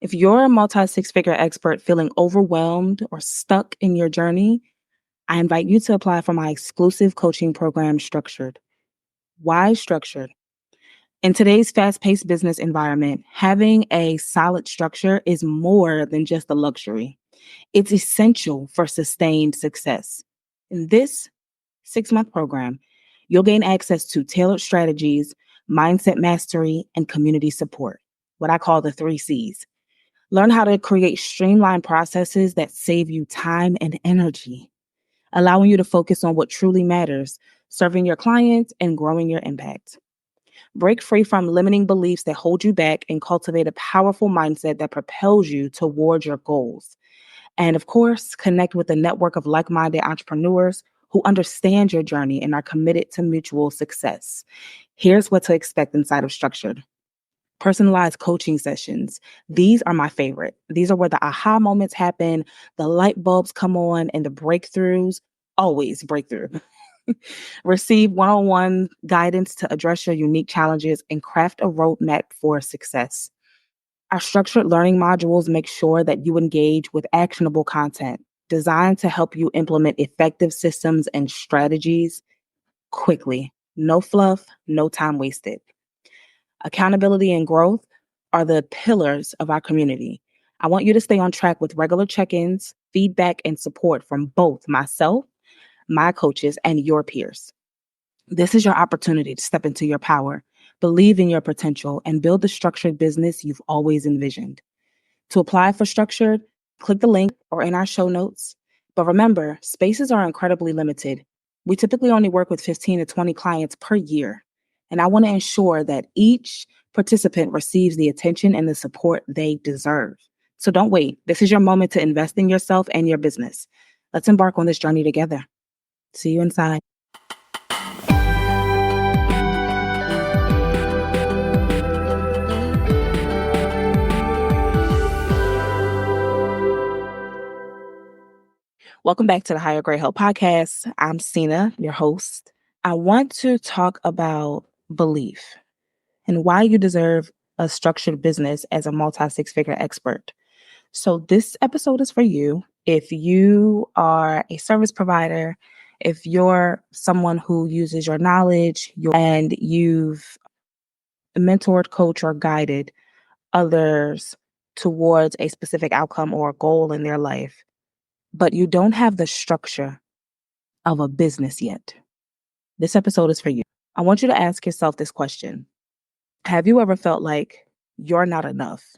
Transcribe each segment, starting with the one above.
If you're a multi six figure expert feeling overwhelmed or stuck in your journey, I invite you to apply for my exclusive coaching program, Structured. Why Structured? In today's fast paced business environment, having a solid structure is more than just a luxury. It's essential for sustained success. In this 6-month program, you'll gain access to tailored strategies, mindset mastery, and community support, what I call the 3 C's. Learn how to create streamlined processes that save you time and energy, allowing you to focus on what truly matters, serving your clients and growing your impact. Break free from limiting beliefs that hold you back and cultivate a powerful mindset that propels you toward your goals. And of course, connect with a network of like minded entrepreneurs who understand your journey and are committed to mutual success. Here's what to expect inside of Structured. Personalized coaching sessions. These are my favorite. These are where the aha moments happen, the light bulbs come on, and the breakthroughs always breakthrough. Receive one on one guidance to address your unique challenges and craft a roadmap for success. Our structured learning modules make sure that you engage with actionable content designed to help you implement effective systems and strategies quickly. No fluff, no time wasted. Accountability and growth are the pillars of our community. I want you to stay on track with regular check ins, feedback, and support from both myself, my coaches, and your peers. This is your opportunity to step into your power, believe in your potential, and build the structured business you've always envisioned. To apply for Structured, click the link or in our show notes. But remember, spaces are incredibly limited. We typically only work with 15 to 20 clients per year. And I want to ensure that each participant receives the attention and the support they deserve. So don't wait. This is your moment to invest in yourself and your business. Let's embark on this journey together. See you inside. Welcome back to the Higher Grade Help Podcast. I'm Cena, your host. I want to talk about belief and why you deserve a structured business as a multi six figure expert. So, this episode is for you. If you are a service provider, if you're someone who uses your knowledge and you've mentored, coached, or guided others towards a specific outcome or a goal in their life, but you don't have the structure of a business yet, this episode is for you. I want you to ask yourself this question. Have you ever felt like you're not enough?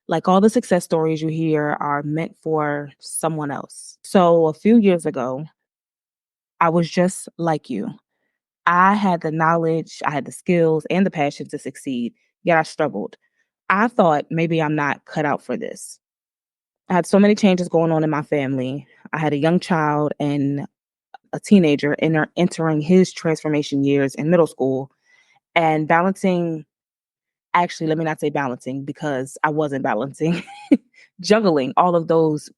Like all the success stories you hear are meant for someone else. So a few years ago, I was just like you. I had the knowledge, I had the skills and the passion to succeed, yet I struggled. I thought maybe I'm not cut out for this. I had so many changes going on in my family. I had a young child and a teenager entering his transformation years in middle school and balancing. Actually, let me not say balancing because I wasn't balancing, juggling all of those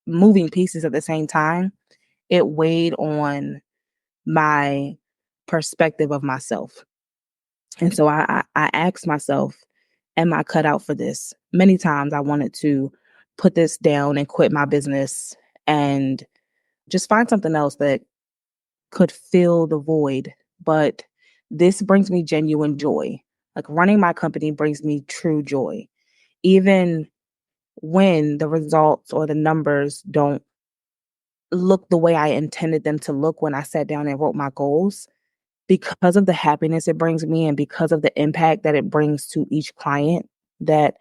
moving pieces at the same time. It weighed on my perspective of myself. And so I asked myself, am I cut out for this? Many times I wanted to put this down and quit my business and just find something else that could fill the void. But this brings me genuine joy. Like running my company brings me true joy. Even when the results or the numbers don't look the way I intended them to look when I sat down and wrote my goals, because of the happiness it brings me and because of the impact that it brings to each client that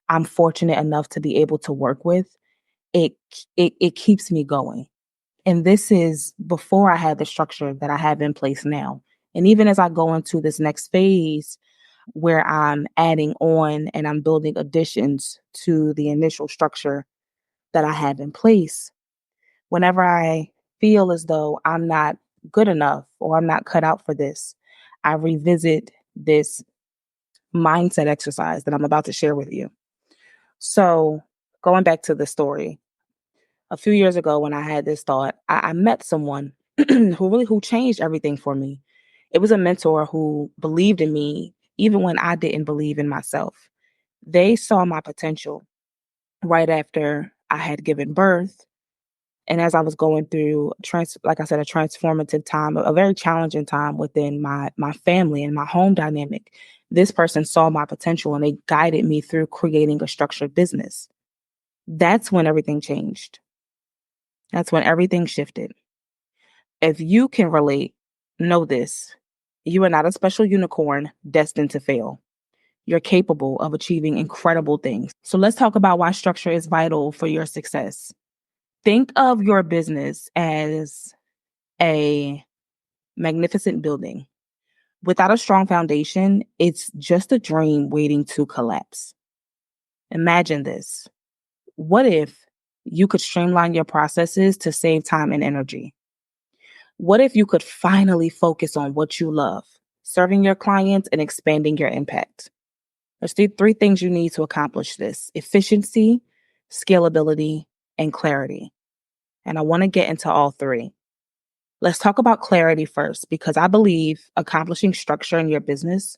I'm fortunate enough to be able to work with, it keeps me going. And this is before I had the structure that I have in place now. And even as I go into this next phase where I'm adding on and I'm building additions to the initial structure that I have in place, whenever I feel as though I'm not good enough or I'm not cut out for this, I revisit this mindset exercise that I'm about to share with you. So, going back to the story, a few years ago when I had this thought, I met someone who changed everything for me. It was a mentor who believed in me even when I didn't believe in myself. They saw my potential right after I had given birth. And as I was going through like I said, a transformative time, a very challenging time within my family and my home dynamic, this person saw my potential and they guided me through creating a structured business. That's when everything changed. That's when everything shifted. If you can relate, know this. You are not a special unicorn destined to fail. You're capable of achieving incredible things. So let's talk about why structure is vital for your success. Think of your business as a magnificent building. Without a strong foundation, it's just a dream waiting to collapse. Imagine this. What if you could streamline your processes to save time and energy? What if you could finally focus on what you love, serving your clients and expanding your impact? There's three things you need to accomplish this: efficiency, scalability, and clarity. And I want to get into all three. Let's talk about clarity first, because I believe accomplishing structure in your business,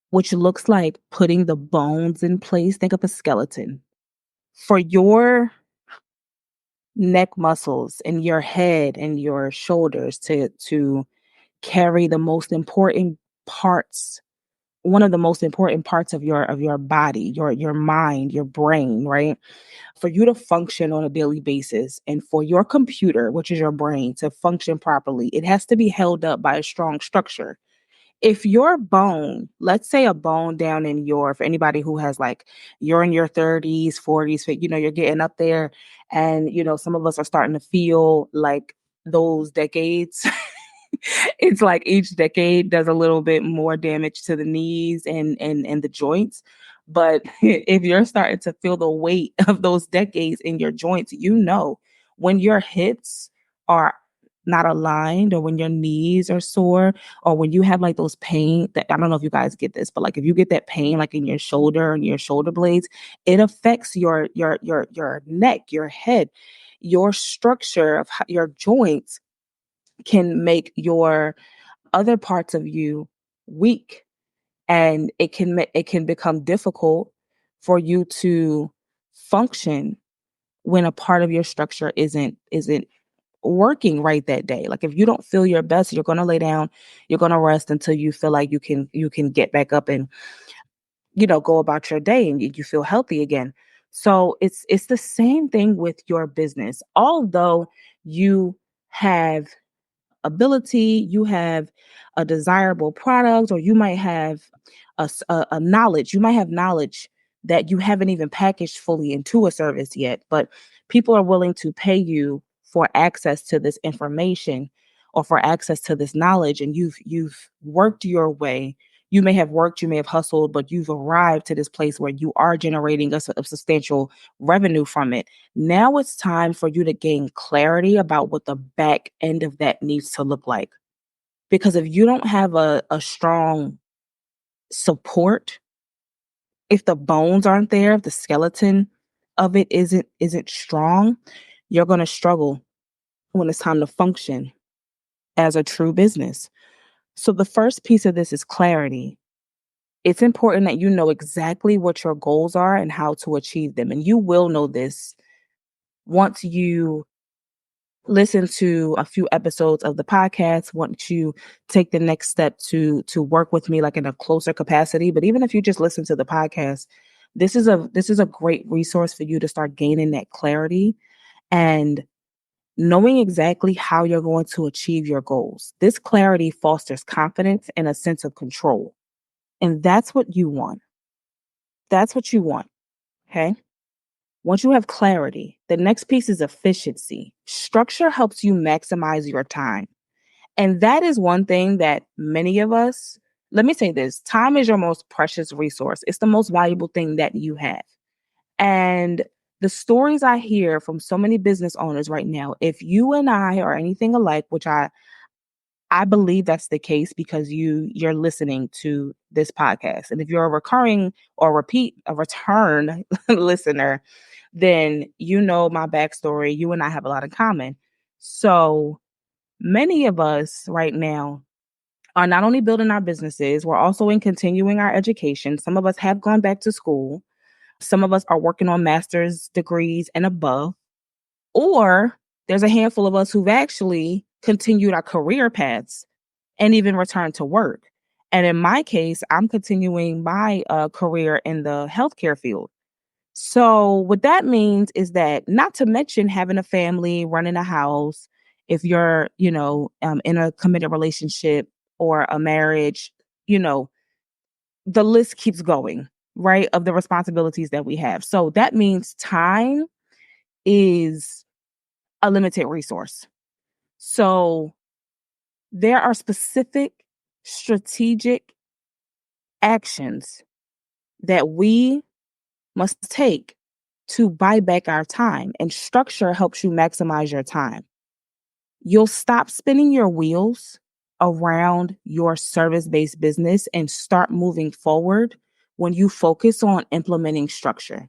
which looks like putting the bones in place, think of a skeleton for your neck muscles and your head and your shoulders to carry the most important parts, one of the most important parts of your body, your mind, your brain, right? For you to function on a daily basis and for your computer, which is your brain, to function properly, it has to be held up by a strong structure. If your bone, let's say a bone down in for anybody who has like, you're in your 30s, 40s, you're getting up there, and, some of us are starting to feel like those decades. It's like each decade does a little bit more damage to the knees and the joints. But if you're starting to feel the weight of those decades in your joints, when your hips are not aligned, or when your knees are sore, or when you have like those pain that, I don't know if you guys get this, but like if you get that pain like in your shoulder and your shoulder blades, it affects your neck, your head, your structure of your joints can make your other parts of you weak, and it can become difficult for you to function when a part of your structure isn't working right that day. Like if you don't feel your best, you're going to lay down, you're going to rest until you feel like you can get back up and go about your day and you feel healthy again. So it's the same thing with your business. Although you have ability, you have a desirable product, or you might have a knowledge. You might have knowledge that you haven't even packaged fully into a service yet, but people are willing to pay you for access to this information or for access to this knowledge, and you've worked your way. You may have worked, you may have hustled, but you've arrived to this place where you are generating a substantial revenue from it. Now it's time for you to gain clarity about what the back end of that needs to look like. Because if you don't have a strong support, if the bones aren't there, if the skeleton of it isn't strong, you're going to struggle when it's time to function as a true business. So the first piece of this is clarity. It's important that you know exactly what your goals are and how to achieve them. And you will know this once you listen to a few episodes of the podcast, once you take the next step to work with me like in a closer capacity. But even if you just listen to the podcast, this is a great resource for you to start gaining that clarity and knowing exactly how you're going to achieve your goals. This clarity fosters confidence and a sense of control. And that's what you want. That's what you want. Okay. Once you have clarity, the next piece is efficiency. Structure helps you maximize your time. And that is one thing that many of us, let me say this: time is your most precious resource. It's the most valuable thing that you have. And the stories I hear from so many business owners right now, if you and I are anything alike, which I believe that's the case because you're listening to this podcast. And if you're a recurring or a return listener, then you know my backstory. You and I have a lot in common. So many of us right now are not only building our businesses, we're also in continuing our education. Some of us have gone back to school. Some of us are working on master's degrees and above. Or there's a handful of us who've actually continued our career paths and even returned to work. And in my case, I'm continuing my career in the healthcare field. So, what that means is that, not to mention having a family, running a house, if you're, in a committed relationship or a marriage, you know, the list keeps going, right? Of the responsibilities that we have. So, that means time is a limited resource. So, there are specific strategic actions that we must take to buy back our time, and structure helps you maximize your time. You'll stop spinning your wheels around your service based business and start moving forward when you focus on implementing structure.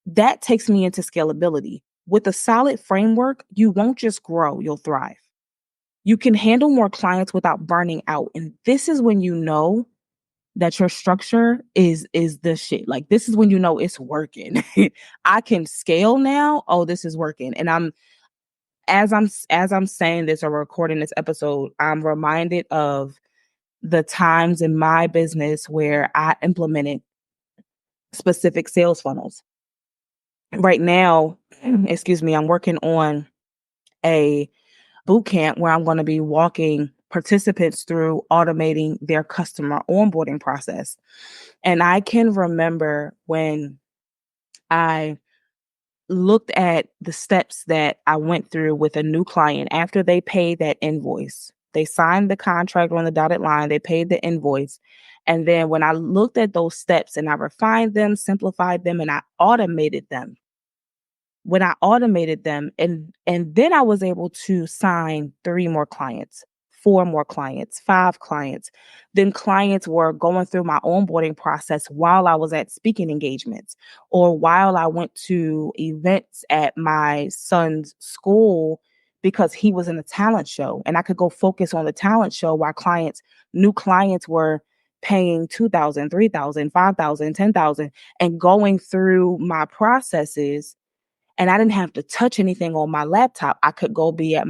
That takes me into scalability. With a solid framework, you won't just grow, you'll thrive. You can handle more clients without burning out. And this is when you know that your structure is the shit. Like, this is when you know it's working. I can scale now. Oh, this is working. And as I'm saying this or recording this episode, I'm reminded of the times in my business where I implemented specific sales funnels. Right now, excuse me, I'm working on a boot camp where I'm going to be walking participants through automating their customer onboarding process. And I can remember when I looked at the steps that I went through with a new client after they paid that invoice. They signed the contract on the dotted line, they paid the invoice. And then when I looked at those steps and I refined them, simplified them, and I automated them, when I automated them, and then I was able to sign 3 more clients, 4 more clients, 5 clients. Then clients were going through my onboarding process while I was at speaking engagements or while I went to events at my son's school because he was in a talent show, and I could go focus on the talent show while new clients were paying 2,000, 3,000, 5,000, 10,000, and going through my processes, and I didn't have to touch anything on my laptop. I could go be at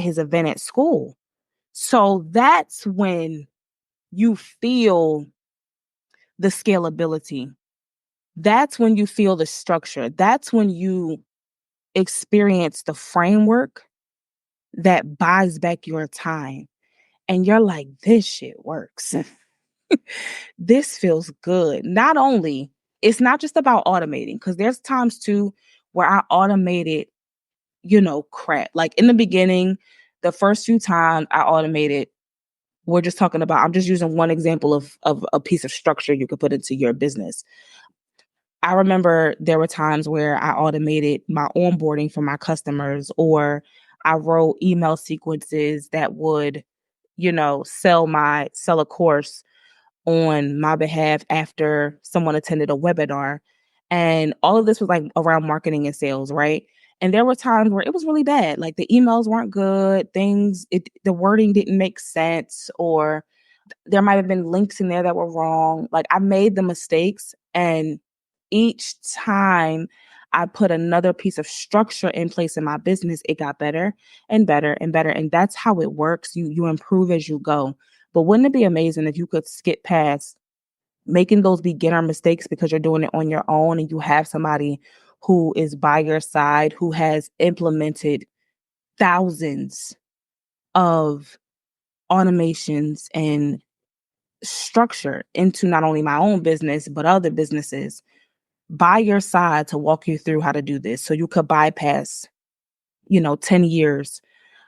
his event at school. So that's when you feel the scalability. That's when you feel the structure. That's when you experience the framework that buys back your time. And you're like, this shit works. This feels good. Not only, it's not just about automating, because there's times too where I automated crap. Like in the beginning, the first few times I automated, I'm just using one example of a piece of structure you could put into your business. I remember there were times where I automated my onboarding for my customers, or I wrote email sequences that would, sell a course on my behalf after someone attended a webinar. And all of this was like around marketing and sales, right? And there were times where it was really bad. Like the emails weren't good, the wording didn't make sense, or there might have been links in there that were wrong. Like I made the mistakes, and each time I put another piece of structure in place in my business, it got better and better and better. And that's how it works. You improve as you go. But wouldn't it be amazing if you could skip past making those beginner mistakes because you're doing it on your own, and you have somebody who is by your side, who has implemented thousands of automations and structure into not only my own business, but other businesses by your side to walk you through how to do this. So you could bypass, 10 years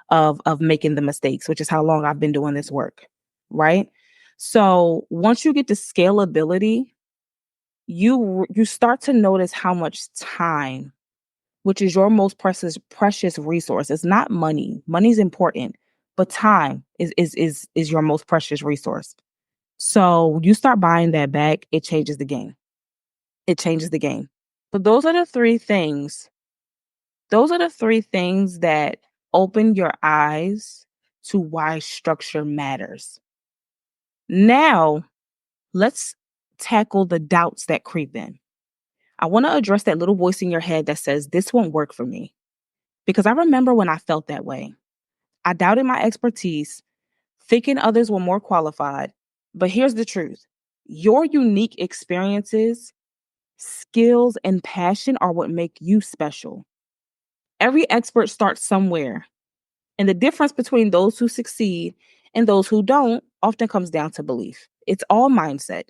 of making the mistakes, which is how long I've been doing this work. Right. So once you get to scalability, you start to notice how much time, which is your most precious resource. It's not money. Money's important, but time is your most precious resource. So you start buying that back, it changes the game. It changes the game. But those are the three things. Those are the three things that open your eyes to why structure matters. Now, let's tackle the doubts that creep in. I want to address that little voice in your head that says, this won't work for me. Because I remember when I felt that way. I doubted my expertise, thinking others were more qualified. But here's the truth: your unique experiences, skills, and passion are what make you special. Every expert starts somewhere. And the difference between those who succeed and those who don't often comes down to belief. It's all mindset.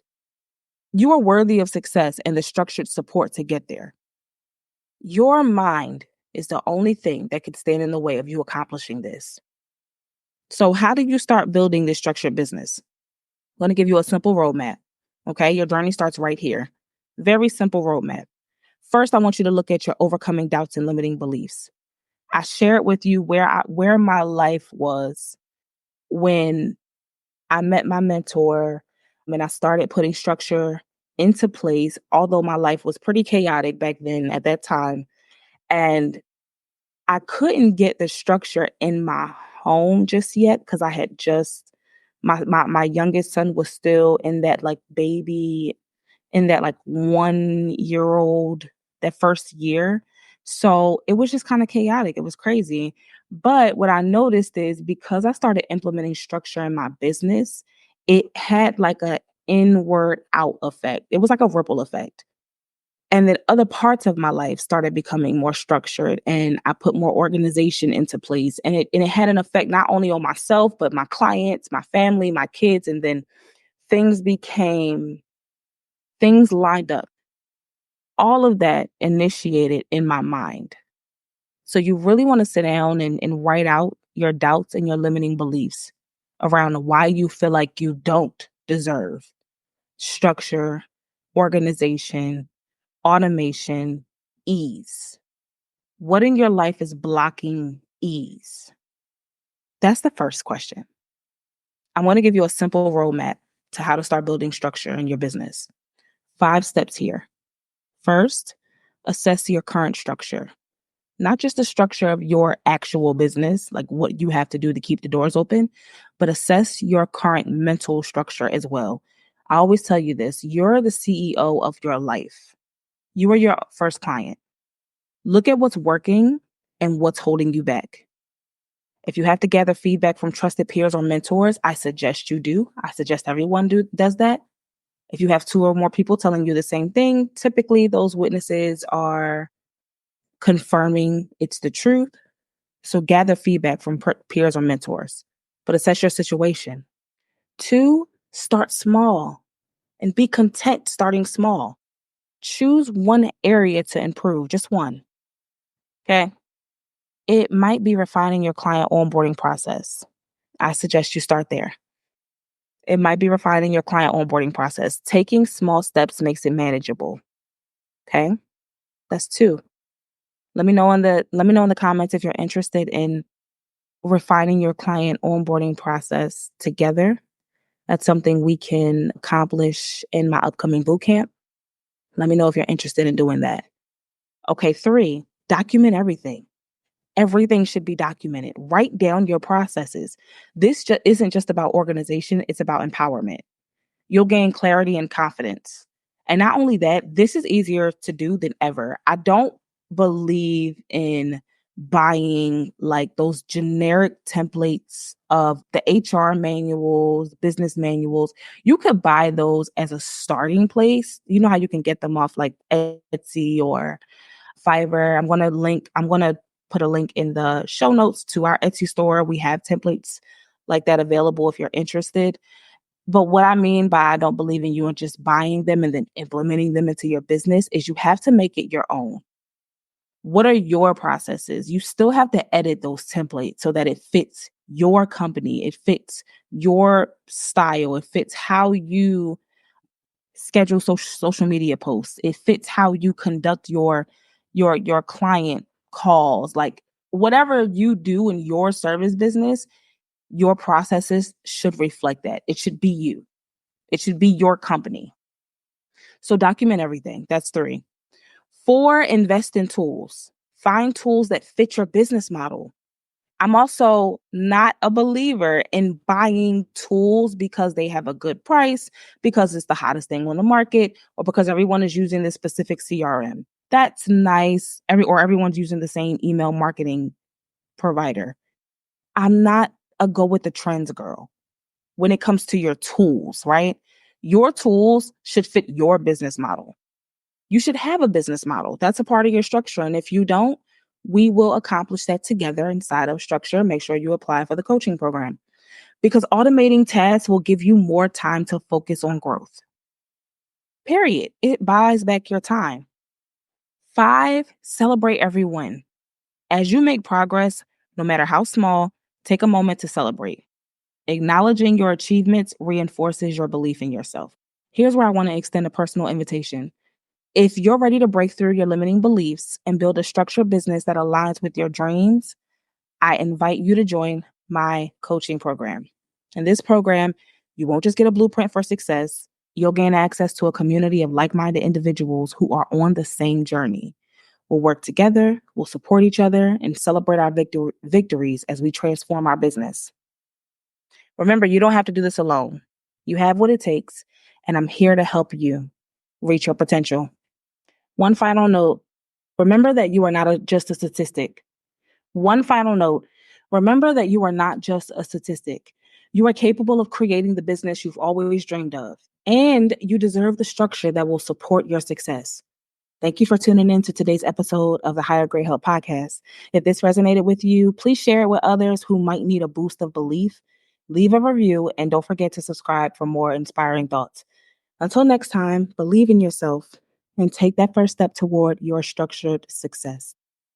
You are worthy of success and the structured support to get there. Your mind is the only thing that could stand in the way of you accomplishing this. So, how do you start building this structured business? I'm going to give you a simple roadmap. Okay, your journey starts right here. Very simple roadmap. First, I want you to look at your overcoming doubts and limiting beliefs. I shared with you where my life was when I met my mentor and I started putting structure into place, although my life was pretty chaotic back then at that time. And I couldn't get the structure in my home just yet because I had just my youngest son was still in that like baby, in that like 1 year old, that first year. So it was just kind of chaotic. It was crazy. But what I noticed is because I started implementing structure in my business, it had like a inward out effect. It was like a ripple effect. And then other parts of my life started becoming more structured and I put more organization into place. And it had an effect not only on myself, but my clients, my family, my kids. And then things became, things lined up. All of that initiated in my mind. So you really want to sit down and write out your doubts and your limiting beliefs around why you feel like you don't deserve structure, organization, automation, ease. What in your life is blocking ease? That's the first question. I want to give you a simple roadmap to how to start building structure in your business. 5 steps here. First, assess your current structure, not just the structure of your actual business, like what you have to do to keep the doors open, but assess your current mental structure as well. I always tell you this: you're the CEO of your life. You are your first client. Look at what's working and what's holding you back. If you have to gather feedback from trusted peers or mentors, I suggest you do. I suggest everyone does that. If you have 2 or more people telling you the same thing, typically those witnesses are confirming it's the truth. So gather feedback from peers or mentors, but assess your situation. 2, start small and be content starting small. Choose one area to improve, just one. Okay. It might be refining your client onboarding process. I suggest you start there. It might be refining your client onboarding process. Taking small steps makes it manageable. Okay. That's 2. Let me know in the comments if you're interested in refining your client onboarding process together. That's something we can accomplish in my upcoming bootcamp. Let me know if you're interested in doing that. Okay, 3, document everything. Everything should be documented. Write down your processes. This isn't just about organization, it's about empowerment. You'll gain clarity and confidence. And not only that, this is easier to do than ever. I don't believe in buying like those generic templates of the HR manuals, business manuals. You could buy those as a starting place. You know how you can get them off like Etsy or Fiverr. I'm going to put a link in the show notes to our Etsy store. We have templates like that available if you're interested. But what I mean by I don't believe in you and just buying them and then implementing them into your business is you have to make it your own. What are your processes? You still have to edit those templates so that it fits your company, it fits your style, it fits how you schedule social media posts, it fits how you conduct your client calls. Like whatever you do in your service business, your processes should reflect that. It should be you. It should be your company. So document everything. That's 3. 4, invest in tools. Find tools that fit your business model. I'm also not a believer in buying tools because they have a good price, because it's the hottest thing on the market, or because everyone is using this specific CRM. That's nice. Everyone's using the same email marketing provider. I'm not a go with the trends girl when it comes to your tools, right? Your tools should fit your business model. You should have a business model. That's a part of your structure. And if you don't, we will accomplish that together inside of structure. Make sure you apply for the coaching program because automating tasks will give you more time to focus on growth. Period. It buys back your time. 5, celebrate every win. As you make progress, no matter how small, take a moment to celebrate. Acknowledging your achievements reinforces your belief in yourself. Here's where I want to extend a personal invitation. If you're ready to break through your limiting beliefs and build a structured business that aligns with your dreams, I invite you to join my coaching program. In this program, you won't just get a blueprint for success, you'll gain access to a community of like minded individuals who are on the same journey. We'll work together, we'll support each other, and celebrate our victories as we transform our business. Remember, you don't have to do this alone. You have what it takes, and I'm here to help you reach your potential. One final note, remember that you are not just a statistic. One final note, remember that you are not just a statistic. You are capable of creating the business you've always dreamed of, and you deserve the structure that will support your success. Thank you for tuning in to today's episode of the Higher Grade Help podcast. If this resonated with you, please share it with others who might need a boost of belief. Leave a review and don't forget to subscribe for more inspiring thoughts. Until next time, believe in yourself and take that first step toward your structured success.